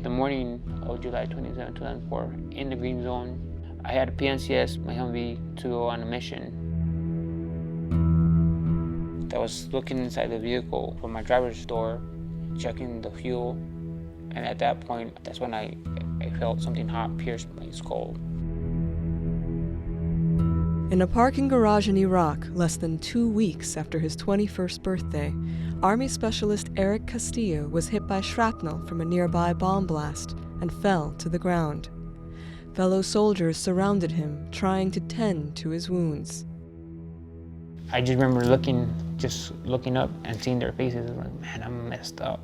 The morning of July 27, 2004, in the green zone, I had a PNCS, my Humvee, to go on a mission. I was looking inside the vehicle from my driver's door, checking the fuel, and at that point, that's when I felt something hot pierce my skull. In a parking garage in Iraq, less than 2 weeks after his 21st birthday, Army Specialist Erik Castillo was hit by shrapnel from a nearby bomb blast and fell to the ground. Fellow soldiers surrounded him, trying to tend to his wounds. I just remember looking up and seeing their faces. I'm like, man, I'm messed up.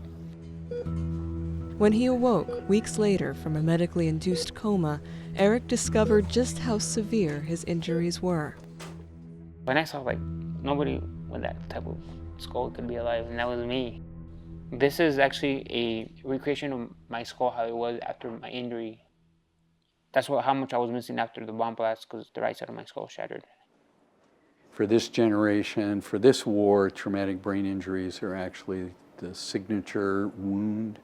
When he awoke weeks later from a medically induced coma, Erik discovered just how severe his injuries were. When I saw like nobody with that type of skull could be alive, and that was me. This is actually a recreation of my skull, how it was after my injury. That's how much I was missing after the bomb blast, because the right side of my skull shattered. For this generation, for this war, traumatic brain injuries are actually the signature wound.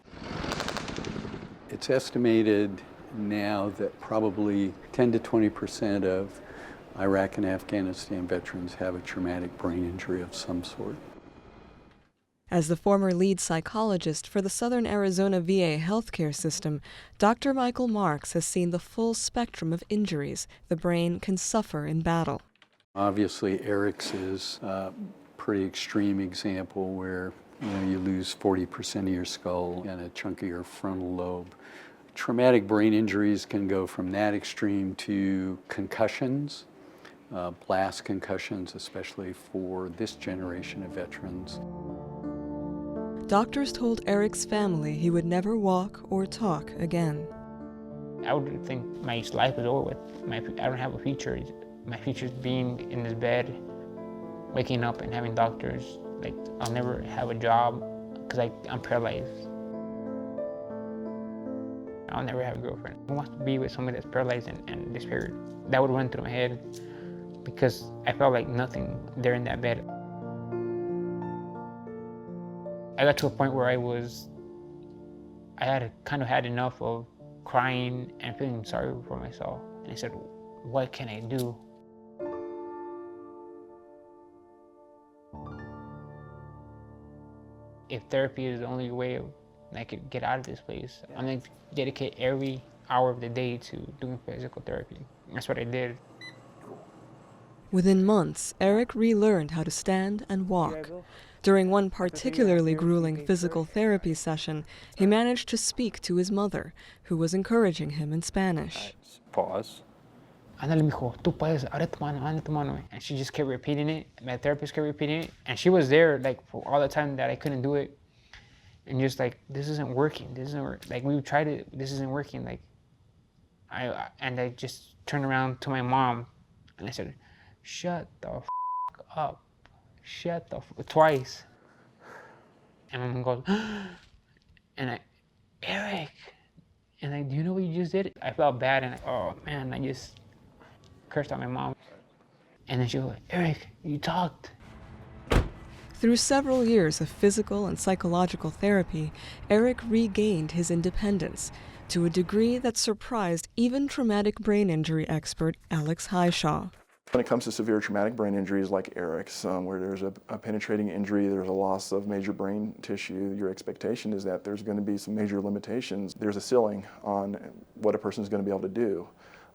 It's estimated now that probably 10 to 20% of Iraq and Afghanistan veterans have a traumatic brain injury of some sort. As the former lead psychologist for the Southern Arizona VA healthcare system, Dr. Michael Marks has seen the full spectrum of injuries the brain can suffer in battle. Obviously, Erik's is a pretty extreme example where you lose 40% of your skull and a chunk of your frontal lobe. Traumatic brain injuries can go from that extreme to concussions, blast concussions, especially for this generation of veterans. Doctors told Erik's family he would never walk or talk again. I would think my life is over with. I don't have a future. My future is being in this bed, waking up and having doctors. Like, I'll never have a job because I'm paralyzed. I'll never have a girlfriend. I want to be with somebody that's paralyzed and disfigured. That would run through my head because I felt like nothing there in that bed. I got to a point where I had kind of had enough of crying and feeling sorry for myself. And I said, what can I do? If therapy is the only way I could get out of this place, I'm going to dedicate every hour of the day to doing physical therapy. That's what I did. Within months, Erik relearned how to stand and walk. During one particularly grueling physical therapy session, he managed to speak to his mother, who was encouraging him in Spanish. Pause. Ándale, mijo, tú puedes, abre tu mano. And she just kept repeating it. My therapist kept repeating it. And she was there, like, for all the time that I couldn't do it. And just like, this isn't working. This isn't working. Like, we tried it. This isn't working. Like, I just turned around to my mom and I said, shut the f up. Shut the f twice. And my mom goes, and Erik. And like, do you know what you just did? I felt bad and oh man, I just cursed out my mom. And then she goes, Erik, you talked. Through several years of physical and psychological therapy, Erik regained his independence to a degree that surprised even traumatic brain injury expert Alex Highshaw. When it comes to severe traumatic brain injuries like Erik's, where there's a penetrating injury, there's a loss of major brain tissue, your expectation is that there's going to be some major limitations. There's a ceiling on what a person is going to be able to do.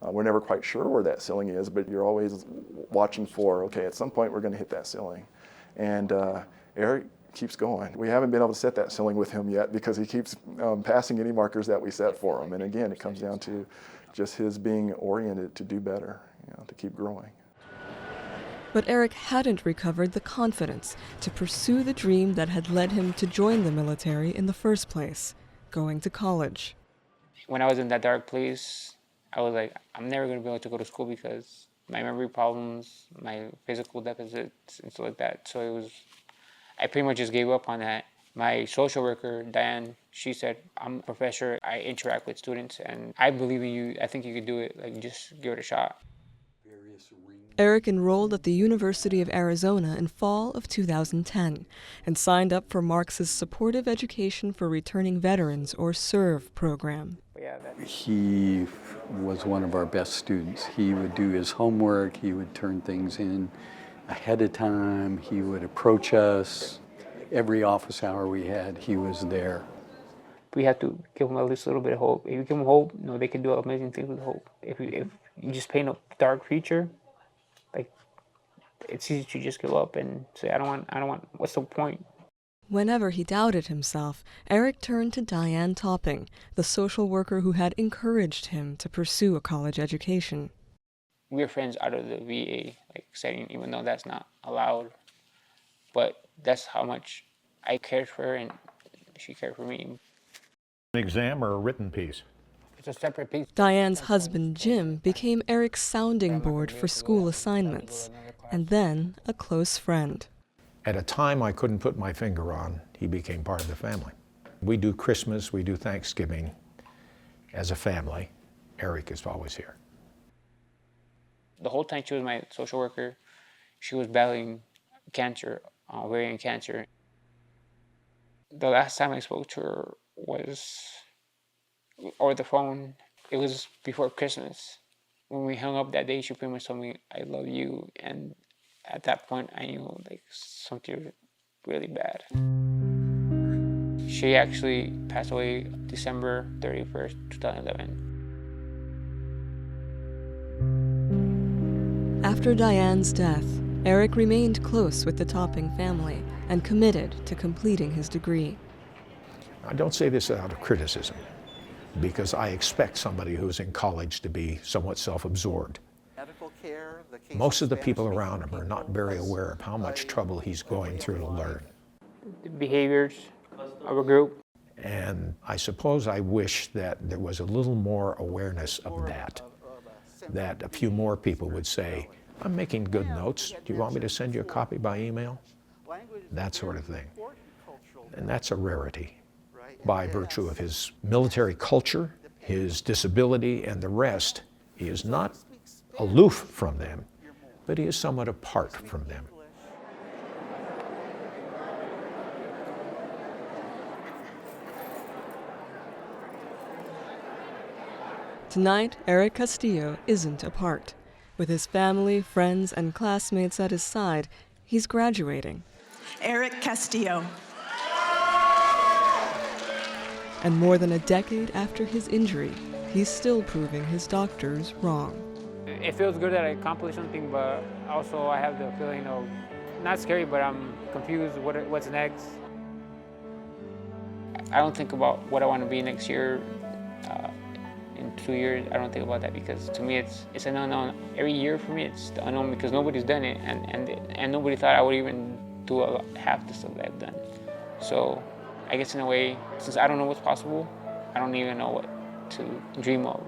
We're never quite sure where that ceiling is, but you're always watching for, okay, at some point we're going to hit that ceiling. And Erik keeps going. We haven't been able to set that ceiling with him yet because he keeps passing any markers that we set for him. And again, it comes down to just his being oriented to do better, to keep growing. But Erik hadn't recovered the confidence to pursue the dream that had led him to join the military in the first place, going to college. When I was in that dark place, I was like, I'm never going to be able to go to school because my memory problems, my physical deficits, and stuff like that. So I pretty much just gave up on that. My social worker, Diane, she said, I'm a professor, I interact with students, and I believe in you. I think you could do it. Like, just give it a shot. Erik enrolled at the University of Arizona in fall of 2010 and signed up for Marx's Supportive Education for Returning Veterans, or SERVE, program. He was one of our best students. He would do his homework, he would turn things in ahead of time, he would approach us. Every office hour we had, he was there. We have to give them at least a little bit of hope. If you give them hope, they can do amazing things with hope. If you just paint a dark future, like, it's easy to just give up and say, I don't want, what's the point? Whenever he doubted himself, Erik turned to Diane Topping, the social worker who had encouraged him to pursue a college education. We're friends out of the VA setting, even though that's not allowed. But that's how much I cared for her and she cared for me. An exam or a written piece? It's a separate piece. Diane's husband, Jim, became Erik's sounding board for school assignments, and then a close friend. At a time I couldn't put my finger on, he became part of the family. We do Christmas, we do Thanksgiving as a family. Erik is always here. The whole time she was my social worker, she was battling cancer, ovarian cancer. The last time I spoke to her was over the phone. It was before Christmas. When we hung up that day, she pretty much told me, I love you. And at that point, I knew something really bad. She actually passed away December 31st, 2011. After Diane's death, Erik remained close with the Topping family and committed to completing his degree. I don't say this out of criticism, because I expect somebody who's in college to be somewhat self-absorbed. Most of the people around him are not very aware of how much trouble he's going through to learn. The behaviors of a group. And I suppose I wish that there was a little more awareness of that a few more people would say, I'm making good notes. Do you want me to send you a copy by email? That sort of thing. And that's a rarity. By virtue of his military culture, his disability, and the rest, he is not aloof from them, but he is somewhat apart from them. Tonight, Erik Castillo isn't apart. With his family, friends, and classmates at his side, he's graduating. Erik Castillo. And more than a decade after his injury, he's still proving his doctors wrong. It feels good that I accomplished something, but also I have the feeling of, not scary, but I'm confused what's next. I don't think about what I want to be next year, in 2 years. I don't think about that because to me it's an unknown. Every year for me it's the unknown because nobody's done it and nobody thought I would even do half the stuff that I've done. So I guess in a way, since I don't know what's possible, I don't even know what to dream of.